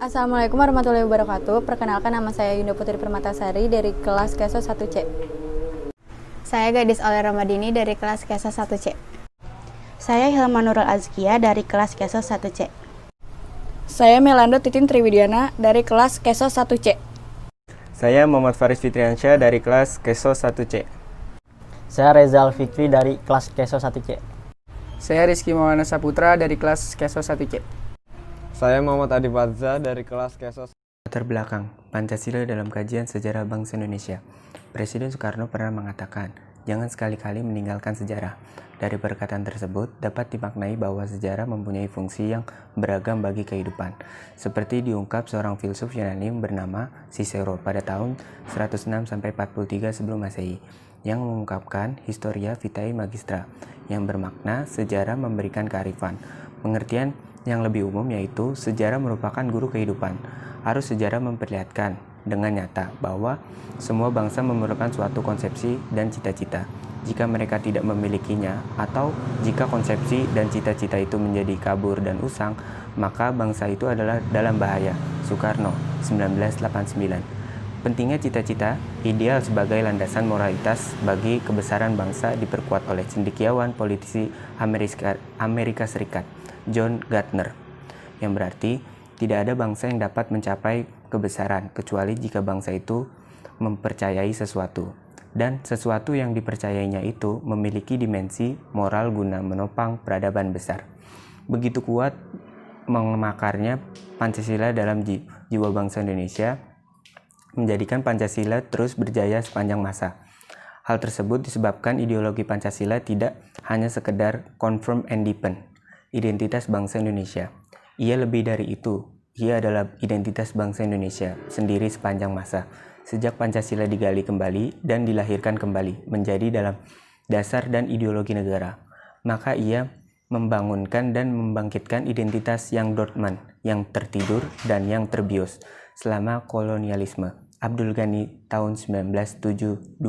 Assalamualaikum warahmatullahi wabarakatuh. Perkenalkan, nama saya Yunda Putri Permatasari dari kelas KESO 1C. Saya Gadis Oleh Ramadini dari kelas KESO 1C. Saya Hilma Nurul Azkia dari kelas KESO 1C. Saya Melando Titin Triwidiana dari kelas KESO 1C. Saya Muhammad Faris Fitriansyah dari kelas KESO 1C. Saya Reza Alfikri dari kelas KESO 1C. Saya Rizky Maulana Saputra dari kelas KESO 1C. Saya Muhammad Adi Fadza dari kelas KESO. Latar belakang Pancasila dalam kajian sejarah bangsa Indonesia. Presiden Soekarno pernah mengatakan, jangan sekali-kali meninggalkan sejarah. Dari perkataan tersebut dapat dimaknai bahwa sejarah mempunyai fungsi yang beragam bagi kehidupan. Seperti diungkap seorang filsuf Yunani bernama Cicero pada tahun 106-43 sebelum Masehi, yang mengungkapkan Historia Vitae Magistra, yang bermakna sejarah memberikan kearifan. Pengertian yang lebih umum yaitu sejarah merupakan guru kehidupan. Arus sejarah memperlihatkan dengan nyata bahwa semua bangsa memerlukan suatu konsepsi dan cita-cita. Jika mereka tidak memilikinya, atau jika konsepsi dan cita-cita itu menjadi kabur dan usang, maka bangsa itu adalah dalam bahaya. Soekarno, 1989. Pentingnya cita-cita, ideal sebagai landasan moralitas bagi kebesaran bangsa diperkuat oleh cendekiawan politisi Amerika Serikat, John Gardner, yang berarti tidak ada bangsa yang dapat mencapai kebesaran kecuali jika bangsa itu mempercayai sesuatu, dan sesuatu yang dipercayainya itu memiliki dimensi moral guna menopang peradaban besar. Begitu kuat mengemakarnya Pancasila dalam jiwa bangsa Indonesia, menjadikan Pancasila terus berjaya sepanjang masa. Hal tersebut disebabkan ideologi Pancasila tidak hanya sekedar confirm and deepen identitas bangsa Indonesia. Ia lebih dari itu. Ia adalah identitas bangsa Indonesia sendiri sepanjang masa. Sejak Pancasila digali kembali dan dilahirkan kembali menjadi dalam dasar dan ideologi negara, maka ia membangunkan dan membangkitkan identitas yang dormant, yang tertidur dan yang terbius selama kolonialisme. Abdul Ghani, tahun 1972.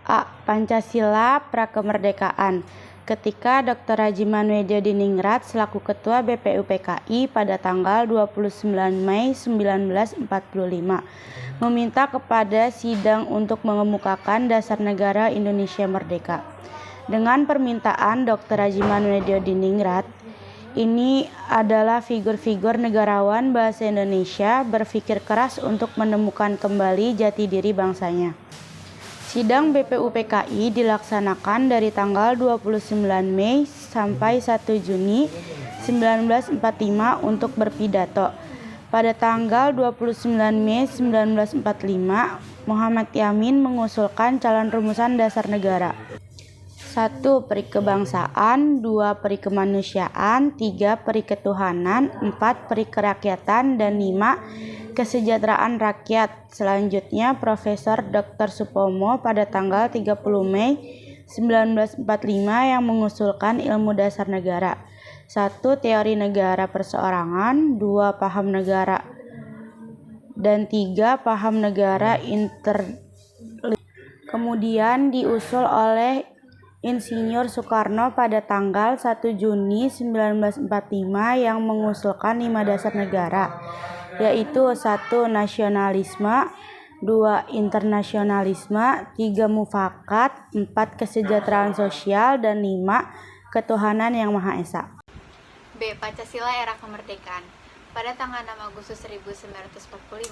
A. Pancasila Prakemerdekaan. Ketika Dr. Haji Manwejo Diningrat selaku Ketua BPUPKI pada tanggal 29 Mei 1945 meminta kepada sidang untuk mengemukakan dasar negara Indonesia Merdeka. Dengan permintaan Dr. Haji Manwejo Diningrat, ini adalah figur-figur negarawan bahasa Indonesia berpikir keras untuk menemukan kembali jati diri bangsanya. Sidang BPUPKI dilaksanakan dari tanggal 29 Mei sampai 1 Juni 1945 untuk berpidato. Pada tanggal 29 Mei 1945, Muhammad Yamin mengusulkan calon rumusan dasar negara. 1. Peri kebangsaan, 2. Peri kemanusiaan, 3. Peri ketuhanan, 4. Peri kerakyatan, dan 5. Kesejahteraan rakyat. Selanjutnya, Profesor Dr. Supomo pada tanggal 30 Mei 1945 yang mengusulkan ilmu dasar negara. 1. Teori negara perseorangan, 2. Paham negara, dan 3. Paham negara Kemudian diusul oleh Insinyur Soekarno pada tanggal 1 Juni 1945 yang mengusulkan 5 dasar negara, yaitu 1. Nasionalisme, 2. Internasionalisme, 3. Mufakat, 4. Kesejahteraan sosial, dan 5. Ketuhanan yang Maha Esa. B. Pancasila era kemerdekaan. Pada tanggal 6 Agustus 1945,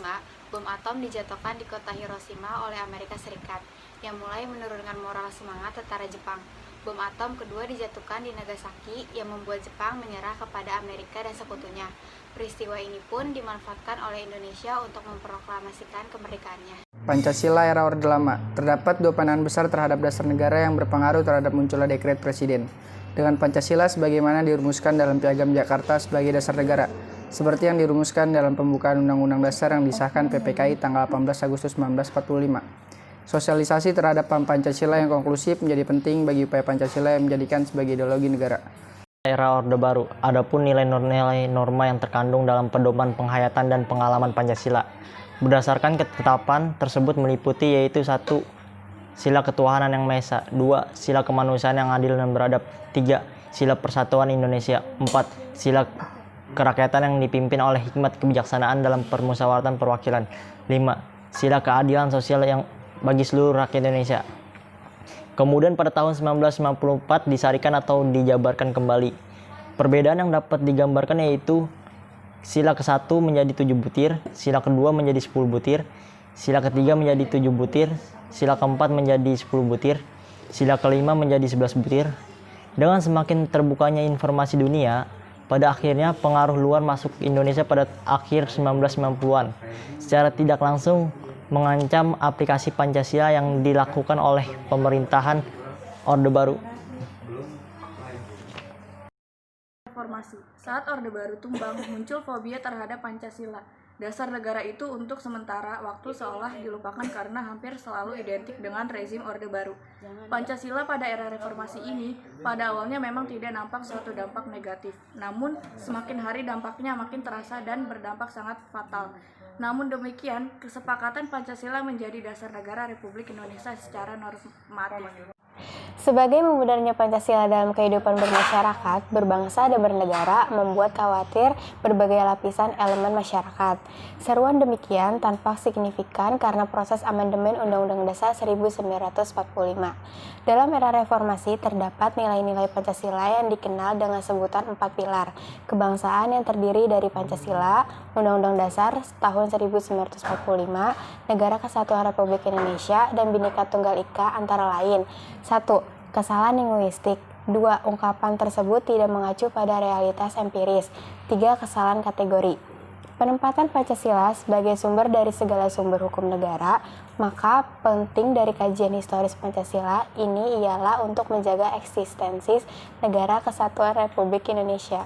bom atom dijatuhkan di kota Hiroshima oleh Amerika Serikat, yang mulai menurunkan moral semangat tentara Jepang. Bom atom kedua dijatuhkan di Nagasaki, yang membuat Jepang menyerah kepada Amerika dan sekutunya. Peristiwa ini pun dimanfaatkan oleh Indonesia untuk memproklamasikan kemerdekaannya. Pancasila era Orde Lama. Terdapat 2 pandangan besar terhadap dasar negara yang berpengaruh terhadap munculnya dekret presiden. Dengan Pancasila sebagaimana dirumuskan dalam Piagam Jakarta sebagai dasar negara, seperti yang dirumuskan dalam pembukaan Undang-Undang Dasar yang disahkan PPKI tanggal 18 Agustus 1945. Sosialisasi terhadap paham Pancasila yang konklusif menjadi penting bagi upaya Pancasila yang menjadikan sebagai ideologi negara. Era Orde Baru, adapun nilai-nilai norma yang terkandung dalam pedoman penghayatan dan pengalaman Pancasila. Berdasarkan ketetapan tersebut meliputi yaitu 1. Sila ketuhanan yang Maha Esa, 2. Sila kemanusiaan yang adil dan beradab, 3. Sila persatuan Indonesia, 4. Sila kerakyatan yang dipimpin oleh hikmat kebijaksanaan dalam permusyawaratan perwakilan. 5. Sila keadilan sosial yang bagi seluruh rakyat Indonesia. Kemudian pada tahun 1994 disarikan atau dijabarkan kembali. Perbedaan yang dapat digambarkan yaitu sila ke-1 menjadi 7 butir, sila ke-2 menjadi 10 butir, sila ke-3 menjadi 7 butir, sila ke-4 menjadi 10 butir, sila ke-5 menjadi 11 butir. Dengan semakin terbukanya informasi dunia, pada akhirnya pengaruh luar masuk Indonesia pada akhir 1990-an. Secara tidak langsung mengancam aplikasi Pancasila yang dilakukan oleh pemerintahan Orde Baru. Reformasi. Saat Orde Baru tumbang, muncul fobia terhadap Pancasila. Dasar negara itu untuk sementara waktu seolah dilupakan karena hampir selalu identik dengan rezim Orde Baru. Pancasila pada era reformasi ini pada awalnya memang tidak nampak suatu dampak negatif. Namun semakin hari dampaknya makin terasa dan berdampak sangat fatal. Namun demikian, kesepakatan Pancasila menjadi dasar negara Republik Indonesia secara normatif. Sebagai memudarnya Pancasila dalam kehidupan bermasyarakat, berbangsa, dan bernegara membuat khawatir berbagai lapisan elemen masyarakat. Seruan demikian tanpa signifikan karena proses amandemen Undang-Undang Dasar 1945. Dalam era reformasi terdapat nilai-nilai Pancasila yang dikenal dengan sebutan 4 pilar. Kebangsaan yang terdiri dari Pancasila, Undang-Undang Dasar tahun 1945, Negara Kesatuan Republik Indonesia, dan Bhinneka Tunggal Ika antara lain. 1. Kesalahan linguistik. 2. Ungkapan tersebut tidak mengacu pada realitas empiris. 3. Kesalahan kategori. Penempatan Pancasila sebagai sumber dari segala sumber hukum negara, maka penting dari kajian historis Pancasila ini ialah untuk menjaga eksistensi Negara Kesatuan Republik Indonesia.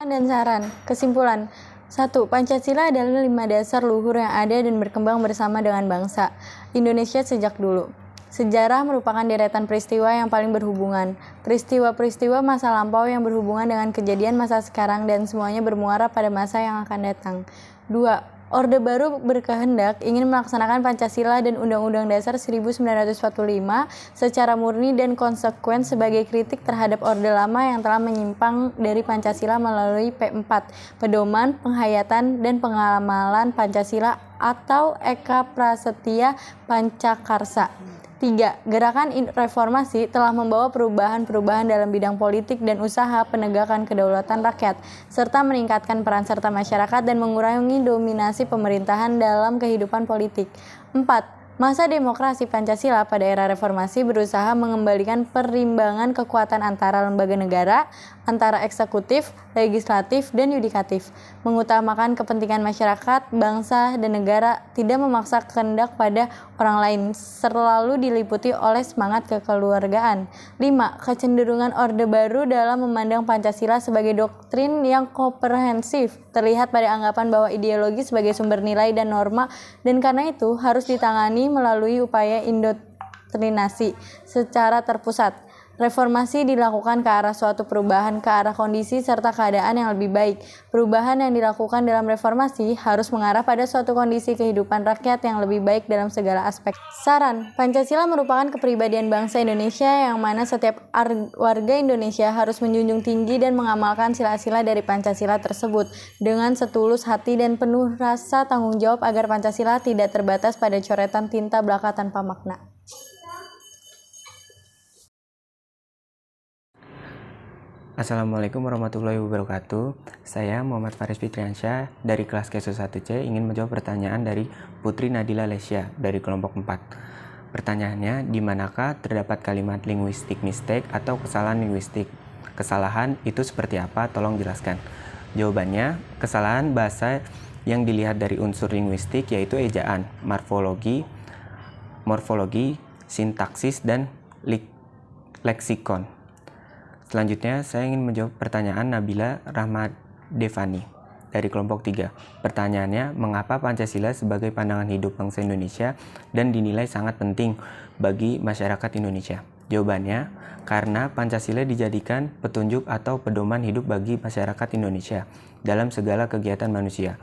Dan saran. Kesimpulan. 1. Pancasila adalah 5 dasar luhur yang ada dan berkembang bersama dengan bangsa Indonesia sejak dulu. Sejarah merupakan deretan peristiwa yang paling berhubungan. Peristiwa-peristiwa masa lampau yang berhubungan dengan kejadian masa sekarang dan semuanya bermuara pada masa yang akan datang. 2. Orde Baru berkehendak ingin melaksanakan Pancasila dan Undang-Undang Dasar 1945 secara murni dan konsekuen sebagai kritik terhadap Orde Lama yang telah menyimpang dari Pancasila melalui P4, Pedoman, Penghayatan, dan Pengamalan Pancasila atau Eka Prasetya Pancakarsa. 3. Gerakan reformasi telah membawa perubahan-perubahan dalam bidang politik dan usaha penegakan kedaulatan rakyat, serta meningkatkan peran serta masyarakat dan mengurangi dominasi pemerintahan dalam kehidupan politik. 4. Masa demokrasi Pancasila pada era reformasi berusaha mengembalikan perimbangan kekuatan antara lembaga negara, antara eksekutif, legislatif, dan yudikatif, mengutamakan kepentingan masyarakat, bangsa, dan negara, tidak memaksa kehendak pada orang lain, selalu diliputi oleh semangat kekeluargaan. 5. Kecenderungan Orde Baru dalam memandang Pancasila sebagai doktrin yang komprehensif, terlihat pada anggapan bahwa ideologi sebagai sumber nilai dan norma, dan karena itu harus ditangani melalui upaya indoktrinasi secara terpusat. Reformasi dilakukan ke arah suatu perubahan, ke arah kondisi serta keadaan yang lebih baik. Perubahan yang dilakukan dalam reformasi harus mengarah pada suatu kondisi kehidupan rakyat yang lebih baik dalam segala aspek. Saran, Pancasila merupakan kepribadian bangsa Indonesia yang mana setiap warga Indonesia harus menjunjung tinggi dan mengamalkan sila-sila dari Pancasila tersebut dengan setulus hati dan penuh rasa tanggung jawab agar Pancasila tidak terbatas pada coretan tinta belaka tanpa makna. Assalamualaikum warahmatullahi wabarakatuh. Saya Muhammad Faris Fitriansyah dari kelas KESO 1C ingin menjawab pertanyaan dari Putri Nadila Lesya dari kelompok 4. Pertanyaannya, di manakah terdapat kalimat linguistik mistake atau kesalahan linguistik? Kesalahan itu seperti apa? Tolong jelaskan. Jawabannya, kesalahan bahasa yang dilihat dari unsur linguistik yaitu ejaan, morfologi, sintaksis, dan leksikon. Selanjutnya, saya ingin menjawab pertanyaan Nabila Rahmadevani dari kelompok 3. Pertanyaannya, mengapa Pancasila sebagai pandangan hidup bangsa Indonesia dan dinilai sangat penting bagi masyarakat Indonesia? Jawabannya, karena Pancasila dijadikan petunjuk atau pedoman hidup bagi masyarakat Indonesia dalam segala kegiatan manusia.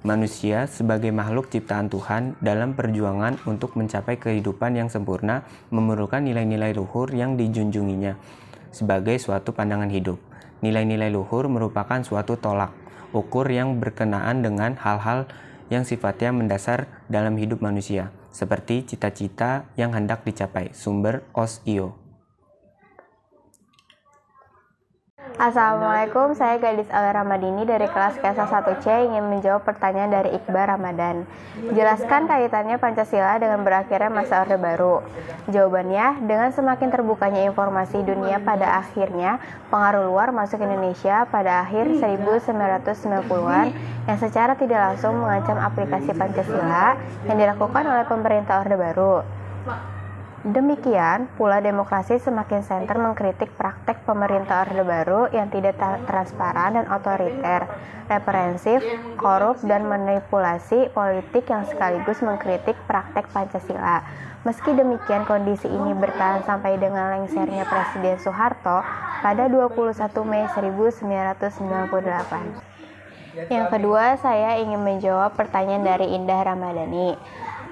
Manusia sebagai makhluk ciptaan Tuhan dalam perjuangan untuk mencapai kehidupan yang sempurna memerlukan nilai-nilai luhur yang dijunjunginya sebagai suatu pandangan hidup. nilai-nilai luhur merupakan suatu tolak ukur yang berkenaan dengan hal-hal yang sifatnya mendasar dalam hidup manusia, seperti cita-cita yang hendak dicapai. Sumber Os.io. Assalamualaikum, saya Gadis Alia Ramadini dari kelas KESA 1C ingin menjawab pertanyaan dari Iqbal Ramadan. Jelaskan kaitannya Pancasila dengan berakhirnya masa Orde Baru. Jawabannya, dengan semakin terbukanya informasi dunia pada akhirnya pengaruh luar masuk Indonesia pada akhir 1990-an yang secara tidak langsung mengancam aplikasi Pancasila yang dilakukan oleh pemerintah Orde Baru. Demikian pula demokrasi semakin senter mengkritik praktek pemerintah Orde Baru yang tidak transparan dan otoriter, represif, korup, dan manipulasi politik yang sekaligus mengkritik praktek Pancasila. Meski demikian, kondisi ini bertahan sampai dengan lengsernya Presiden Soeharto pada 21 Mei 1998. Yang kedua, saya ingin menjawab pertanyaan dari Indah Ramadhani.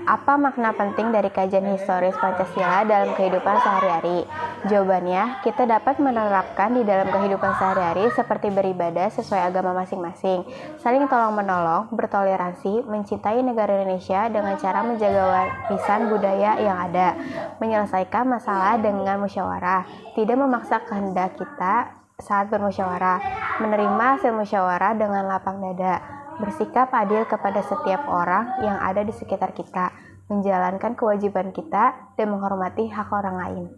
Apa makna penting dari kajian historis Pancasila dalam kehidupan sehari-hari? Jawabannya, kita dapat menerapkan di dalam kehidupan sehari-hari seperti beribadah sesuai agama masing-masing, saling tolong-menolong, bertoleransi, mencintai negara Indonesia dengan cara menjaga warisan budaya yang ada, menyelesaikan masalah dengan musyawarah, tidak memaksa kehendak kita saat bermusyawarah, menerima hasil musyawarah dengan lapang dada, bersikap adil kepada setiap orang yang ada di sekitar kita, menjalankan kewajiban kita, dan menghormati hak orang lain.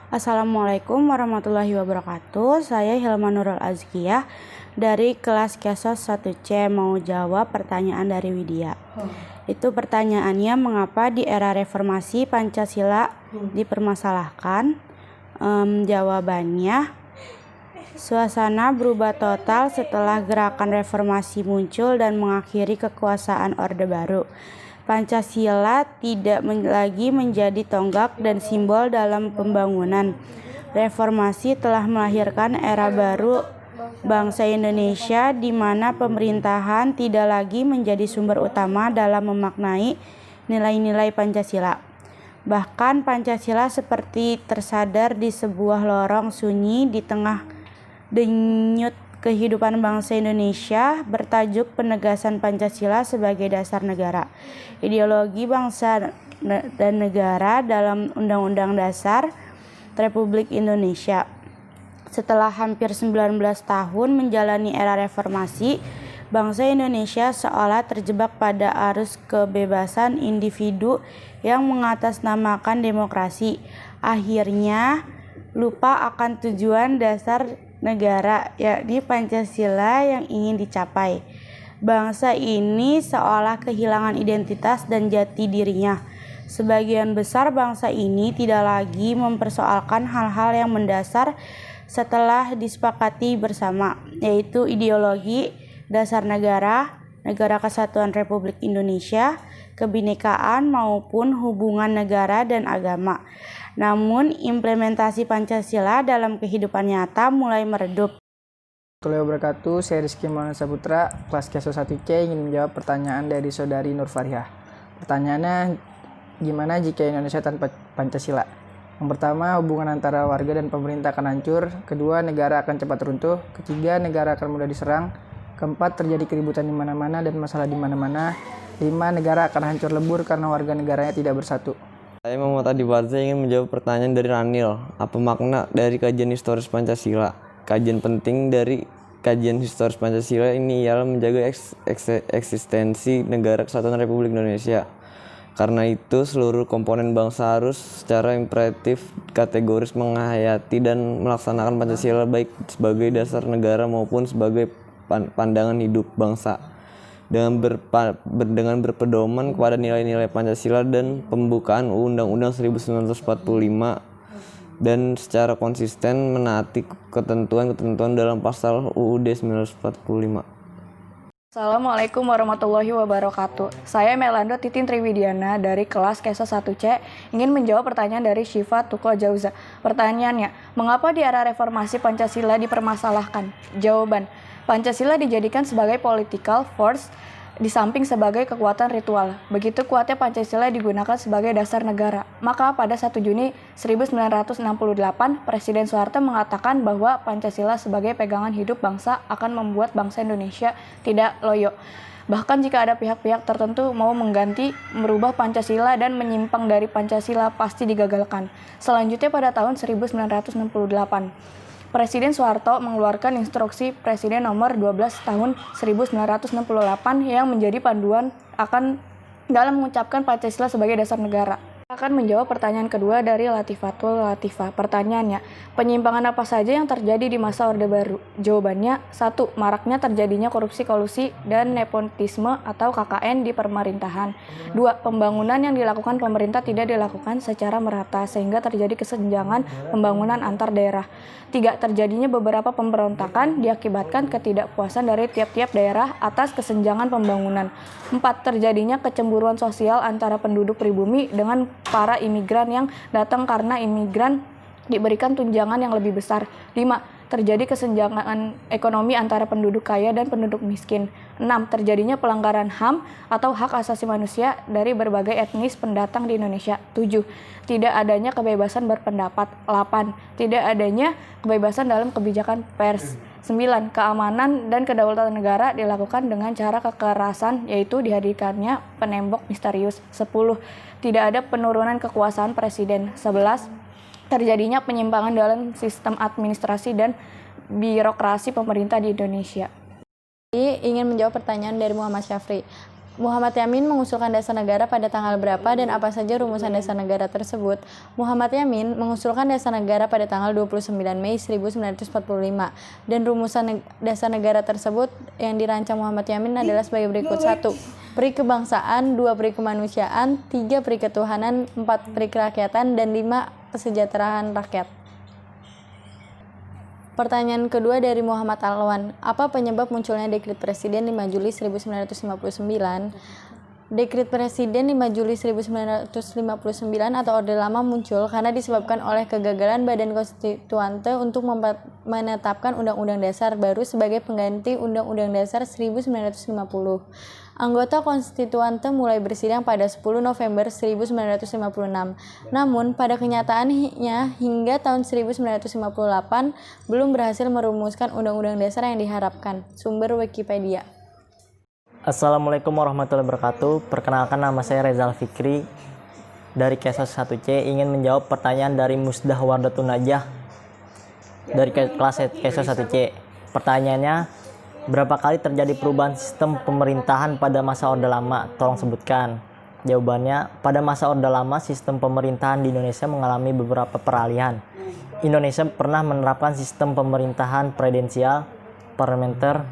Assalamualaikum warahmatullahi wabarakatuh. Saya Hilma Nurul Azkiyah dari kelas KESA 1C mau jawab pertanyaan dari Widya. Itu pertanyaannya, mengapa di era reformasi Pancasila dipermasalahkan? Jawabannya, suasana berubah total setelah gerakan reformasi muncul dan mengakhiri kekuasaan Orde Baru. Pancasila tidak lagi menjadi tonggak dan simbol dalam pembangunan. Reformasi telah melahirkan era baru bangsa Indonesia di mana pemerintahan tidak lagi menjadi sumber utama dalam memaknai nilai-nilai Pancasila. Bahkan Pancasila seperti tersadar di sebuah lorong sunyi di tengah denyut kehidupan bangsa Indonesia bertajuk penegasan Pancasila sebagai dasar negara. Ideologi bangsa dan negara dalam Undang-Undang Dasar Republik Indonesia. Setelah hampir 19 tahun menjalani era reformasi, bangsa Indonesia seolah terjebak pada arus kebebasan individu yang mengatasnamakan demokrasi. Akhirnya lupa akan tujuan dasar negara, yakni Pancasila yang ingin dicapai. Bangsa ini seolah kehilangan identitas dan jati dirinya. Sebagian besar bangsa ini tidak lagi mempersoalkan hal-hal yang mendasar setelah disepakati bersama, yaitu ideologi dasar negara, Negara Kesatuan Republik Indonesia, kebinekaan maupun hubungan negara dan agama. Namun, implementasi Pancasila dalam kehidupan nyata mulai meredup. Assalamualaikum warahmatullahi wabarakatuh. Saya Rizky Maulana Saputra, kelas KESA 1C ingin menjawab pertanyaan dari saudari Nur Farihah. Pertanyaannya, gimana jika Indonesia tanpa Pancasila? Yang pertama, hubungan antara warga dan pemerintah akan hancur. Kedua, negara akan cepat runtuh. Ketiga, negara akan mudah diserang. Keempat, terjadi keributan di mana-mana dan masalah di mana-mana. 5, negara akan hancur lebur karena warga negaranya tidak bersatu. Saya Muhammad Adi Barza ingin menjawab pertanyaan dari Ranil. Apa makna dari kajian historis Pancasila? Kajian penting dari kajian historis Pancasila ini ialah menjaga eksistensi Negara Kesatuan Republik Indonesia. Karena itu, seluruh komponen bangsa harus secara imperatif kategoris menghayati dan melaksanakan Pancasila baik sebagai dasar negara maupun sebagai pandangan hidup bangsa. Dengan berpedoman kepada nilai-nilai Pancasila dan pembukaan Undang-Undang 1945 dan secara konsisten menaati ketentuan-ketentuan dalam pasal UUD 1945. Assalamualaikum warahmatullahi wabarakatuh. Saya Melando Titin Triwidiana dari kelas KESA 1C ingin menjawab pertanyaan dari Syifa Tukul Jauza. Pertanyaannya, mengapa di era reformasi Pancasila dipermasalahkan? Jawaban, Pancasila dijadikan sebagai political force di samping sebagai kekuatan ritual. Begitu kuatnya Pancasila digunakan sebagai dasar negara. Maka pada 1 Juni 1968, Presiden Soeharto mengatakan bahwa Pancasila sebagai pegangan hidup bangsa akan membuat bangsa Indonesia tidak loyo. Bahkan jika ada pihak-pihak tertentu mau mengganti, merubah Pancasila dan menyimpang dari Pancasila pasti digagalkan. Selanjutnya pada tahun 1968, Presiden Soeharto mengeluarkan instruksi Presiden nomor 12 tahun 1968 yang menjadi panduan dalam mengucapkan Pancasila sebagai dasar negara. Akan menjawab pertanyaan kedua dari Latifatul Latifah. Pertanyaannya, penyimpangan apa saja yang terjadi di masa Orde Baru? Jawabannya, 1. Maraknya terjadinya korupsi kolusi dan nepotisme atau KKN di pemerintahan. 2. Pembangunan yang dilakukan pemerintah tidak dilakukan secara merata sehingga terjadi kesenjangan pembangunan antar daerah. 3. Terjadinya beberapa pemberontakan diakibatkan ketidakpuasan dari tiap-tiap daerah atas kesenjangan pembangunan. 4. Terjadinya kecemburuan sosial antara penduduk pribumi dengan para imigran yang datang karena imigran diberikan tunjangan yang lebih besar. 5. Terjadi kesenjangan ekonomi antara penduduk kaya dan penduduk miskin. 6. Terjadinya pelanggaran HAM atau hak asasi manusia dari berbagai etnis pendatang di Indonesia. 7. Tidak adanya kebebasan berpendapat. 8. Tidak adanya kebebasan dalam kebijakan pers. 9. Keamanan dan kedaulatan negara dilakukan dengan cara kekerasan, yaitu dihadirkannya penembok misterius. 10. Tidak ada penurunan kekuasaan presiden. 11. Terjadinya penyimpangan dalam sistem administrasi dan birokrasi pemerintah di Indonesia. Ingin menjawab pertanyaan dari Muhammad Syafri. Muhammad Yamin mengusulkan dasar negara pada tanggal berapa dan apa saja rumusan dasar negara tersebut? Muhammad Yamin mengusulkan dasar negara pada tanggal 29 Mei 1945 dan rumusan dasar negara tersebut yang dirancang Muhammad Yamin adalah sebagai berikut. 1. Peri kebangsaan, 2. Peri kemanusiaan, 3. Peri ketuhanan, 4. Peri kerakyatan, dan 5. Kesejahteraan rakyat. Pertanyaan kedua dari Muhammad Alwan. Apa penyebab munculnya Dekret Presiden 5 Juli 1959? Dekret Presiden 5 Juli 1959 atau Orde Lama muncul karena disebabkan oleh kegagalan Badan Konstituante untuk menetapkan Undang-Undang Dasar baru sebagai pengganti Undang-Undang Dasar 1950. Anggota konstituante mulai bersidang pada 10 November 1956. Namun, pada kenyataannya hingga tahun 1958 belum berhasil merumuskan Undang-Undang Dasar yang diharapkan. Sumber Wikipedia. Assalamualaikum warahmatullahi wabarakatuh. Perkenalkan, nama saya Rezal Fikri dari Kesos 1C. Ingin menjawab pertanyaan dari Musdah Wardatun Najah dari kelas Kesos 1C. Pertanyaannya, berapa kali terjadi perubahan sistem pemerintahan pada masa Orde Lama? Tolong sebutkan. Jawabannya, pada masa Orde Lama sistem pemerintahan di Indonesia mengalami beberapa peralihan. Indonesia pernah menerapkan sistem pemerintahan presidensial, parlementer,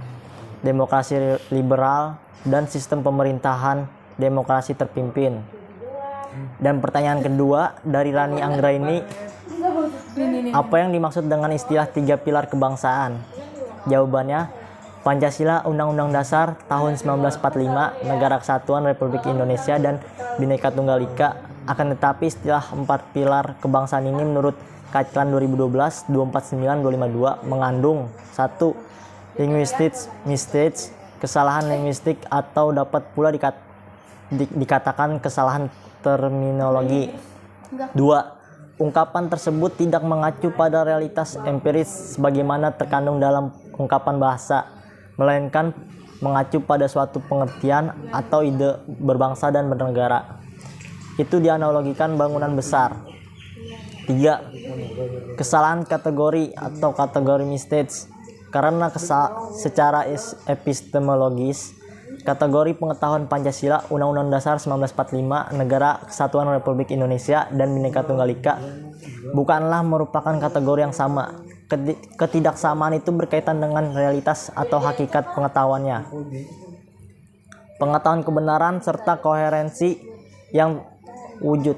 demokrasi liberal, dan sistem pemerintahan demokrasi terpimpin. Dan pertanyaan kedua dari Rani Anggraini, apa yang dimaksud dengan istilah 3 pilar kebangsaan? Jawabannya, Pancasila, Undang-Undang Dasar tahun 1945, Negara Kesatuan Republik Indonesia, dan Bhinneka Tunggal Ika. Akan tetapi istilah 4 pilar kebangsaan ini menurut Kaclan 2012 249 252 mengandung 1. Linguistic mistakes, kesalahan linguistik atau dapat pula dikatakan kesalahan terminologi. 2. Ungkapan tersebut tidak mengacu pada realitas empiris sebagaimana terkandung dalam ungkapan bahasa, melainkan mengacu pada suatu pengertian atau ide berbangsa dan bernegara. Itu dianalogikan bangunan besar. 3. Kesalahan kategori atau kategori mistakes. Karena secara epistemologis, kategori pengetahuan Pancasila, Undang-Undang Dasar 1945, Negara Kesatuan Republik Indonesia, dan Bhinneka Tunggal Ika bukanlah merupakan kategori yang sama. Ketidaksamaan itu berkaitan dengan realitas atau hakikat pengetahuannya. Pengetahuan kebenaran serta koherensi yang wujud.